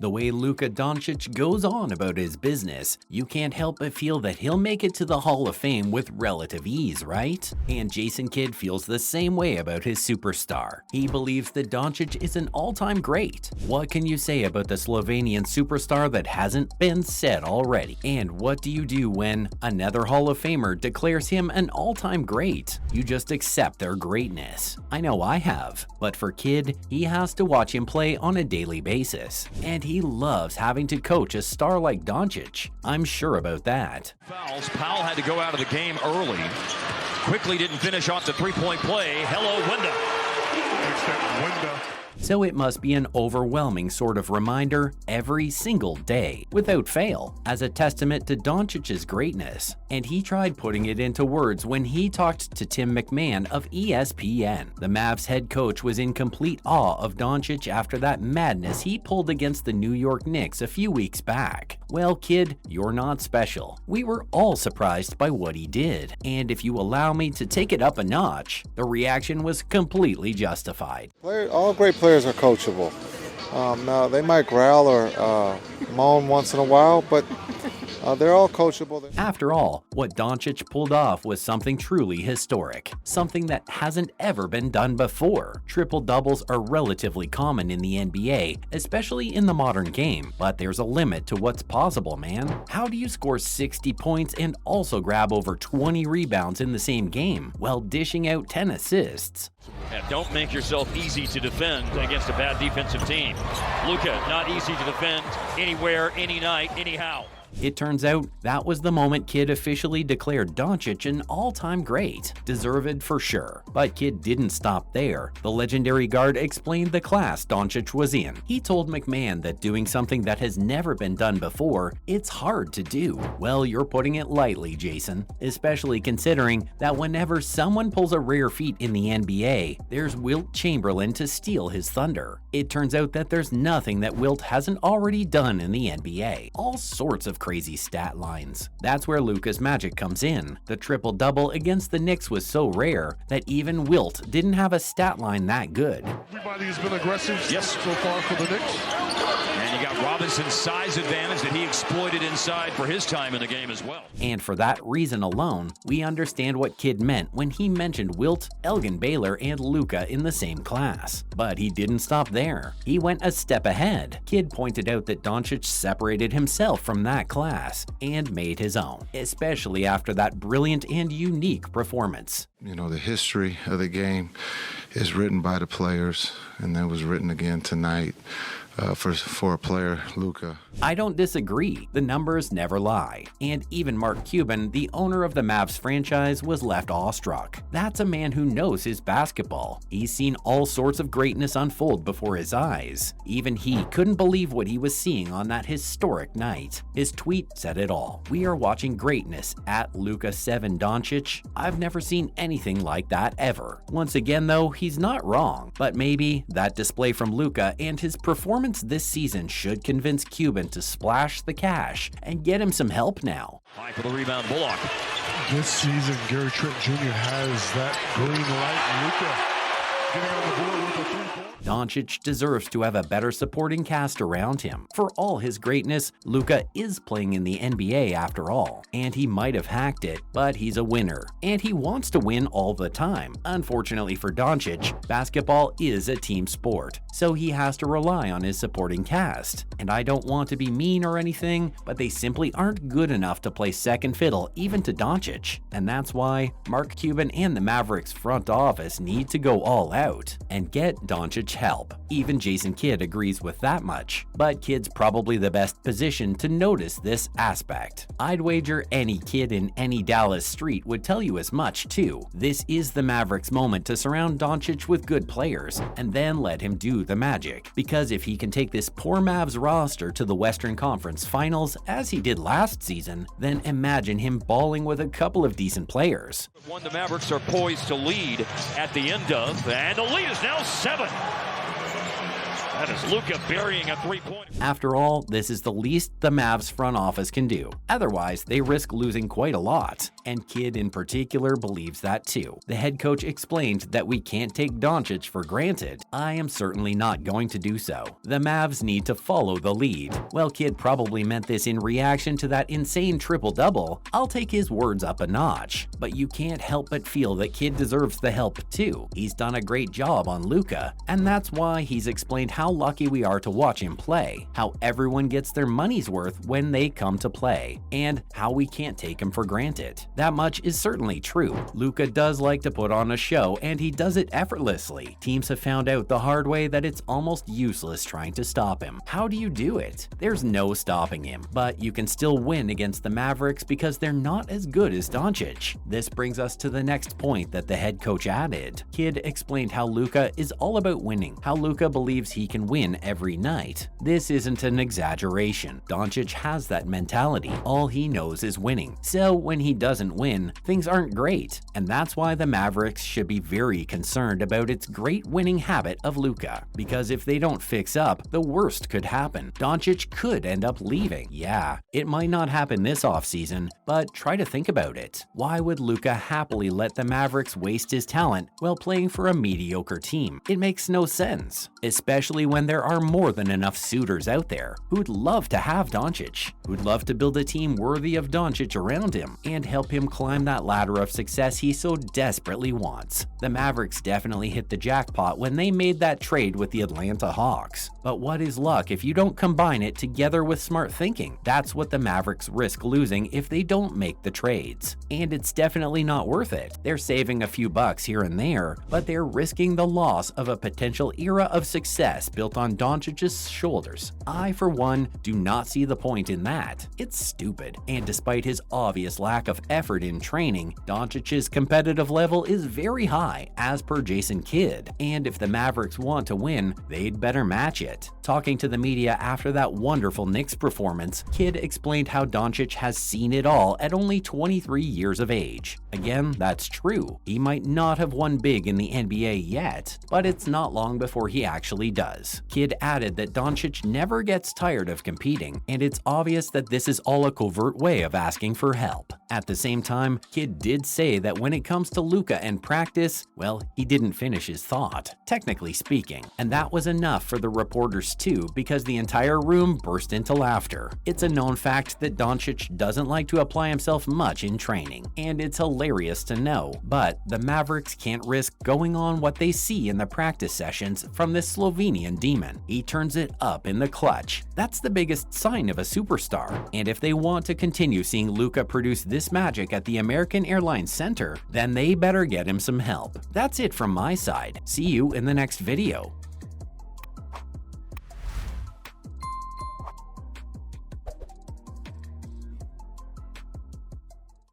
The way Luka Doncic goes on about his business, you can't help but feel that he'll make it to the Hall of Fame with relative ease, right? And Jason Kidd feels the same way about his superstar. He believes that Doncic is an all-time great. What can you say about the Slovenian superstar that hasn't been said already? And what do you do when another Hall of Famer declares him an all-time great? You just accept their greatness. I know I have. But for Kidd, he has to watch him play on a daily basis. And he loves having to coach a star like Doncic. I'm sure about that. Fouls. Powell had to go out of the game early. Quickly didn't finish off the three-point play. Hello, Winda. So it must be an overwhelming sort of reminder every single day, without fail, as a testament to Doncic's greatness. And he tried putting it into words when he talked to Tim McMahon of ESPN. The Mavs head coach was in complete awe of Doncic after that madness he pulled against the New York Knicks a few weeks back. Well, kid, you're not special. We were all surprised by what he did. And if you allow me to take it up a notch, the reaction was completely justified. All great players are coachable. Now, they might growl or moan once in a while, but they're all coachable. After all, what Doncic pulled off was something truly historic, something that hasn't ever been done before. Triple-doubles are relatively common in the NBA, especially in the modern game, but there's a limit to what's possible, man. How do you score 60 points and also grab over 20 rebounds in the same game, while dishing out 10 assists? And don't make yourself easy to defend against a bad defensive team. Luka, not easy to defend anywhere, any night, anyhow. It turns out that was the moment Kidd officially declared Doncic an all-time great. Deserved for sure. But Kidd didn't stop there. The legendary guard explained the class Doncic was in. He told McMahon that doing something that has never been done before, it's hard to do. Well, you're putting it lightly, Jason. Especially considering that whenever someone pulls a rare feat in the NBA, there's Wilt Chamberlain to steal his thunder. It turns out that there's nothing that Wilt hasn't already done in the NBA. All sorts of crazy stat lines. That's where Luka's magic comes in. The triple-double against the Knicks was so rare that even Wilt didn't have a stat line that good. Everybody has been aggressive so far for the Knicks. And you got Robinson's size advantage that he exploited inside for his time in the game as well. And for that reason alone, we understand what Kidd meant when he mentioned Wilt, Elgin Baylor, and Luka in the same class. But he didn't stop there. He went a step ahead. Kidd pointed out that Doncic separated himself from that class and made his own, especially after that brilliant and unique performance. You know, the history of the game is written by the players, and that was written again tonight for a player, Luka. I don't disagree. The numbers never lie. And even Mark Cuban, the owner of the Mavs franchise, was left awestruck. That's a man who knows his basketball. He's seen all sorts of greatness unfold before his eyes. Even he couldn't believe what he was seeing on that historic night. His tweet said it all. "We are watching greatness at Luka7 Doncic. I've never seen anything like that ever." Once again, though, he's not wrong. But maybe that display from Luka and his performance this season should convince Cuban to splash the cash and get him some help now. High for the rebound, Bullock. This season, Gary Trent Jr. has that green light. Luka getting on the board with a three-point. Doncic deserves to have a better supporting cast around him. For all his greatness, Luka is playing in the NBA after all, and he might have hacked it, but he's a winner, and he wants to win all the time. Unfortunately for Doncic, basketball is a team sport, so he has to rely on his supporting cast. And I don't want to be mean or anything, but they simply aren't good enough to play second fiddle even to Doncic, and that's why Mark Cuban and the Mavericks front office need to go all out and get Doncic help. Even Jason Kidd agrees with that much, but Kidd's probably the best position to notice this aspect. I'd wager any kid in any Dallas street would tell you as much too. This is the Mavericks' moment to surround Doncic with good players and then let him do the magic, because if he can take this poor Mavs roster to the Western Conference Finals as he did last season, then imagine him balling with a couple of decent players. One the Mavericks are poised to lead at the end of, and the lead is now 7. That is Luka burying a three-pointer. After all, this is the least the Mavs front office can do. Otherwise, they risk losing quite a lot. And Kidd in particular believes that too. The head coach explained that we can't take Doncic for granted. I am certainly not going to do so. The Mavs need to follow the lead. Well, Kidd probably meant this in reaction to that insane triple-double. I'll take his words up a notch. But you can't help but feel that Kidd deserves the help too. He's done a great job on Luka, and that's why he's explained how lucky we are to watch him play, how everyone gets their money's worth when they come to play, and how we can't take him for granted. That much is certainly true. Luka does like to put on a show, and he does it effortlessly. Teams have found out the hard way that it's almost useless trying to stop him. How do you do it? There's no stopping him, but you can still win against the Mavericks because they're not as good as Doncic. This brings us to the next point that the head coach added. Kidd explained how Luka is all about winning, how Luka believes he can win every night. This isn't an exaggeration. Doncic has that mentality. All he knows is winning. So when he doesn't win, things aren't great. And that's why the Mavericks should be very concerned about its great winning habit of Luka. Because if they don't fix up, the worst could happen. Doncic could end up leaving. Yeah, it might not happen this offseason, but try to think about it. Why would Luka happily let the Mavericks waste his talent while playing for a mediocre team? It makes no sense, especially when there are more than enough suitors out there who'd love to have Doncic, who'd love to build a team worthy of Doncic around him and help him climb that ladder of success he so desperately wants. The Mavericks definitely hit the jackpot when they made that trade with the Atlanta Hawks. But what is luck if you don't combine it together with smart thinking? That's what the Mavericks risk losing if they don't make the trades. And it's definitely not worth it. They're saving a few bucks here and there, but they're risking the loss of a potential era of success built on Doncic's shoulders. I, for one, do not see the point in that. It's stupid. And despite his obvious lack of effort in training, Doncic's competitive level is very high, as per Jason Kidd. And if the Mavericks want to win, they'd better match it. Talking to the media after that wonderful Knicks performance, Kidd explained how Doncic has seen it all at only 23 years of age. Again, that's true. He might not have won big in the NBA yet, but it's not long before he actually does. Kidd added that Doncic never gets tired of competing, and it's obvious that this is all a covert way of asking for help. At the same time, Kidd did say that when it comes to Luka and practice, well, he didn't finish his thought, technically speaking, and that was enough for the reporters too, because the entire room burst into laughter. It's a known fact that Doncic doesn't like to apply himself much in training, and it's hilarious to know, but the Mavericks can't risk going on what they see in the practice sessions from this Slovenian demon. He turns it up in the clutch. That's the biggest sign of a superstar, and if they want to continue seeing Luka produce this magic at the American Airlines Center, then they better get him some help. That's it from my side. See you in the next video.